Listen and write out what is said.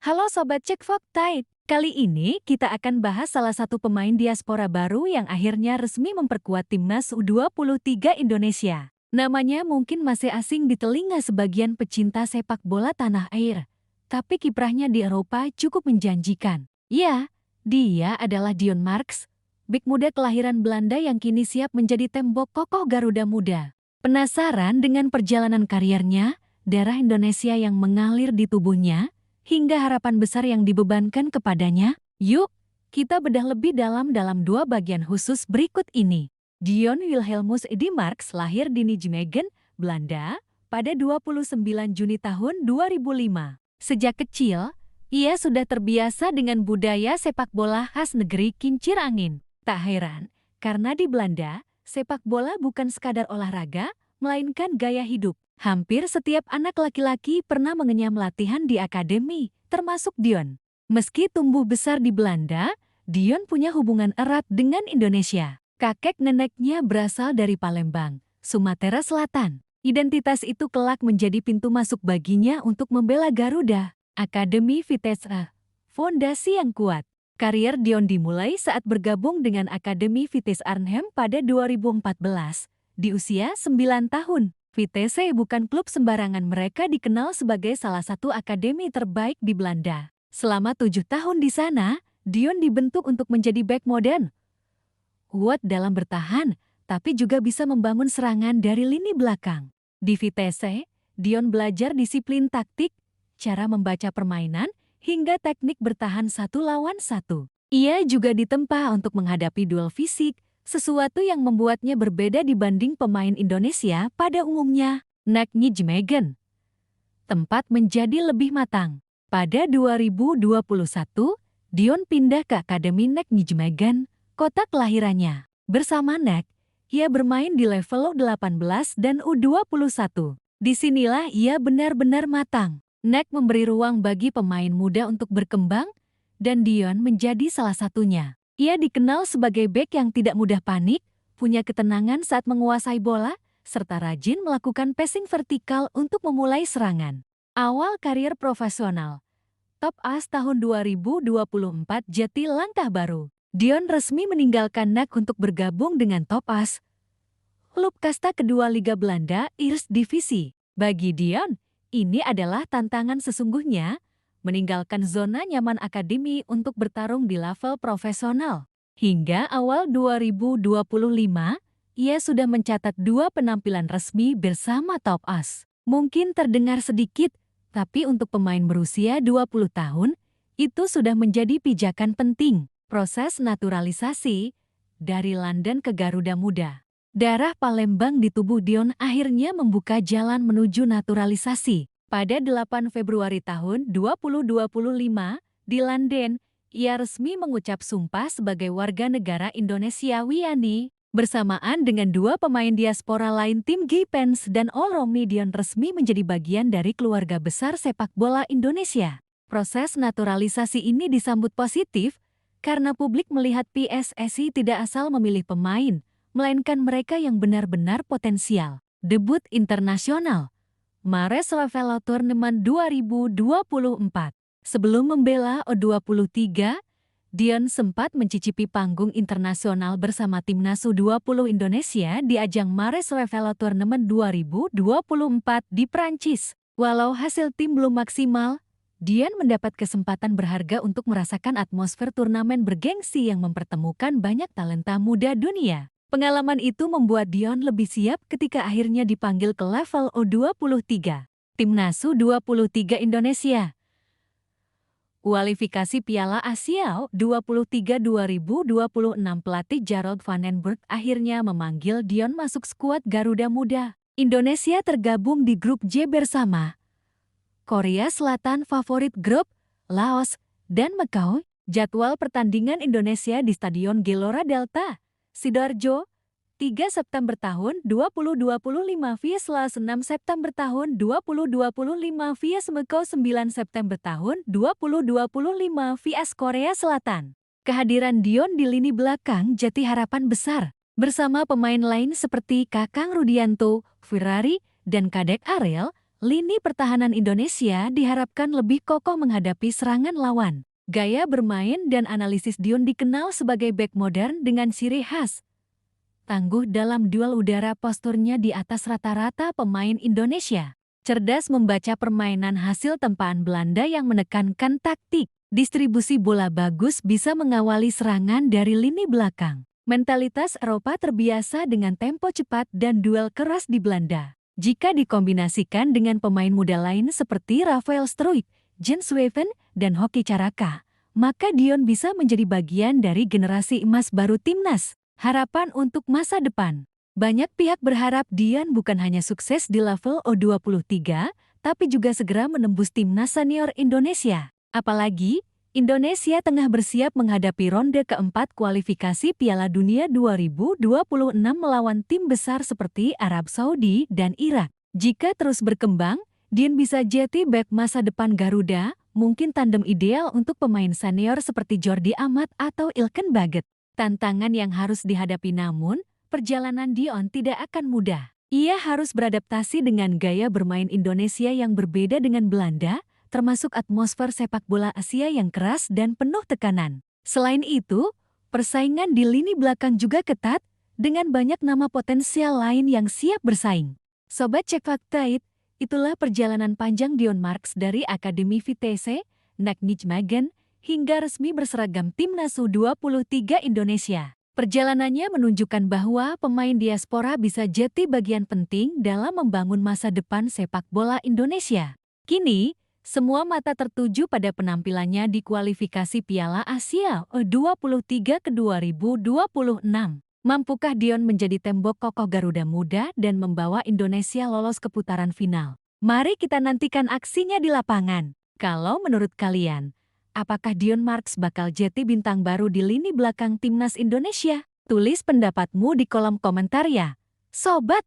Halo Sobat Cek Fakta. Kali ini kita akan bahas salah satu pemain diaspora baru yang akhirnya resmi memperkuat timnas U23 Indonesia. Namanya mungkin masih asing di telinga sebagian pecinta sepak bola tanah air. Tapi kiprahnya di Eropa cukup menjanjikan. Ya, dia adalah Dion Marks, bek muda kelahiran Belanda yang kini siap menjadi tembok kokoh Garuda Muda. Penasaran dengan perjalanan karirnya, darah Indonesia yang mengalir di tubuhnya, hingga harapan besar yang dibebankan kepadanya? Yuk, kita bedah lebih dalam dua bagian khusus berikut ini. Dion Wilhelmus Eddy Marks lahir di Nijmegen, Belanda, pada 29 Juni tahun 2005. Sejak kecil, ia sudah terbiasa dengan budaya sepak bola khas negeri kincir angin. Tak heran, karena di Belanda, sepak bola bukan sekadar olahraga, melainkan gaya hidup. Hampir setiap anak laki-laki pernah mengenyam latihan di akademi, termasuk Dion. Meski tumbuh besar di Belanda, Dion punya hubungan erat dengan Indonesia. Kakek neneknya berasal dari Palembang, Sumatera Selatan. Identitas itu kelak menjadi pintu masuk baginya untuk membela Garuda, Akademi Vitesse, fondasi yang kuat. Karier Dion dimulai saat bergabung dengan Akademi Vitesse Arnhem pada 2014, di usia 9 tahun. Vitesse bukan klub sembarangan, mereka dikenal sebagai salah satu akademi terbaik di Belanda. Selama 7 tahun di sana, Dion dibentuk untuk menjadi bek modern. Kuat dalam bertahan, tapi juga bisa membangun serangan dari lini belakang. Di Vitesse, Dion belajar disiplin taktik, cara membaca permainan, hingga teknik bertahan 1-1. Ia juga ditempa untuk menghadapi duel fisik, sesuatu yang membuatnya berbeda dibanding pemain Indonesia pada umumnya. NEC Nijmegen, tempat menjadi lebih matang. Pada 2021, Dion pindah ke Akademi NEC Nijmegen, kota kelahirannya. Bersama NEC, ia bermain di level U18 dan U21. Disinilah ia benar-benar matang. NEC memberi ruang bagi pemain muda untuk berkembang, dan Dion menjadi salah satunya. Ia dikenal sebagai bek yang tidak mudah panik, punya ketenangan saat menguasai bola, serta rajin melakukan passing vertikal untuk memulai serangan. Awal karier profesional. Top As tahun 2024 jadi langkah baru. Dion resmi meninggalkan NEC untuk bergabung dengan Top As, klub kasta kedua Liga Belanda, Eerste Divisie. Bagi Dion, ini adalah tantangan sesungguhnya, meninggalkan zona nyaman akademi untuk bertarung di level profesional. Hingga awal 2025, ia sudah mencatat 2 penampilan resmi bersama Top As. Mungkin terdengar sedikit, tapi untuk pemain berusia 20 tahun, itu sudah menjadi pijakan penting. Proses naturalisasi dari London ke Garuda Muda. Darah Palembang di tubuh Dion akhirnya membuka jalan menuju naturalisasi. Pada 8 Februari tahun 2025, di London, ia resmi mengucap sumpah sebagai warga negara Indonesia Wiani. Bersamaan dengan 2 pemain diaspora lain tim Gipens dan All Romy, Dion resmi menjadi bagian dari keluarga besar sepak bola Indonesia. Proses naturalisasi ini disambut positif karena publik melihat PSSI tidak asal memilih pemain, melainkan mereka yang benar-benar potensial. Debut internasional. Mares Revelo Tournament 2024. Sebelum membela U23, Dion sempat mencicipi panggung internasional bersama timnas U20 Indonesia di ajang Mares Revelo Tournament 2024 di Prancis. Walau hasil tim belum maksimal, Dion mendapat kesempatan berharga untuk merasakan atmosfer turnamen bergengsi yang mempertemukan banyak talenta muda dunia. Pengalaman itu membuat Dion lebih siap ketika akhirnya dipanggil ke level U23. Timnas U23 Indonesia. Kualifikasi Piala Asia U23 2026, pelatih Gerald van den Berg akhirnya memanggil Dion masuk skuad Garuda Muda. Indonesia tergabung di grup J bersama Korea Selatan, favorit grup, Laos, dan Macau. Jadwal pertandingan Indonesia di Stadion Gelora Delta, Sidoarjo, 3 September tahun 2025 vs Laos, 6 September tahun 2025 vs Macau, 9 September tahun 2025 vs Korea Selatan. Kehadiran Dion di lini belakang jadi harapan besar. Bersama pemain lain seperti Kakang Rudianto, Ferrari, dan Kadek Ariel, Lini pertahanan Indonesia diharapkan lebih kokoh menghadapi serangan lawan. Gaya bermain dan analisis Dion dikenal sebagai bek modern dengan ciri khas. Tangguh dalam duel udara, posturnya di atas rata-rata pemain Indonesia. Cerdas membaca permainan hasil tempaan Belanda yang menekankan taktik. Distribusi bola bagus, bisa mengawali serangan dari lini belakang. Mentalitas Eropa terbiasa dengan tempo cepat dan duel keras di Belanda. Jika dikombinasikan dengan pemain muda lain seperti Rafael Struijk, Jens Weven, dan Hoki Caraka, maka Dion bisa menjadi bagian dari generasi emas baru timnas. Harapan untuk masa depan. Banyak pihak berharap Dion bukan hanya sukses di level U23, tapi juga segera menembus timnas senior Indonesia. Apalagi, Indonesia tengah bersiap menghadapi ronde keempat kualifikasi Piala Dunia 2026 melawan tim besar seperti Arab Saudi dan Irak. Jika terus berkembang, Dion bisa jadi bek masa depan Garuda, mungkin tandem ideal untuk pemain senior seperti Jordi Amat atau Ilken Baget. Tantangan yang harus dihadapi, namun perjalanan Dion tidak akan mudah. Ia harus beradaptasi dengan gaya bermain Indonesia yang berbeda dengan Belanda, termasuk atmosfer sepak bola Asia yang keras dan penuh tekanan. Selain itu, persaingan di lini belakang juga ketat, dengan banyak nama potensial lain yang siap bersaing. Sobat Cek Fakta, itulah perjalanan panjang Dion Marks dari Akademi Vitesse, Nijmegen, hingga resmi berseragam timnas U23 Indonesia. Perjalanannya menunjukkan bahwa pemain diaspora bisa jadi bagian penting dalam membangun masa depan sepak bola Indonesia. Kini, semua mata tertuju pada penampilannya di kualifikasi Piala Asia U23 ke 2026. Mampukah Dion menjadi tembok kokoh Garuda Muda dan membawa Indonesia lolos ke putaran final? Mari kita nantikan aksinya di lapangan. Kalau menurut kalian, apakah Dion Marks bakal jadi bintang baru di lini belakang timnas Indonesia? Tulis pendapatmu di kolom komentar ya, Sobat!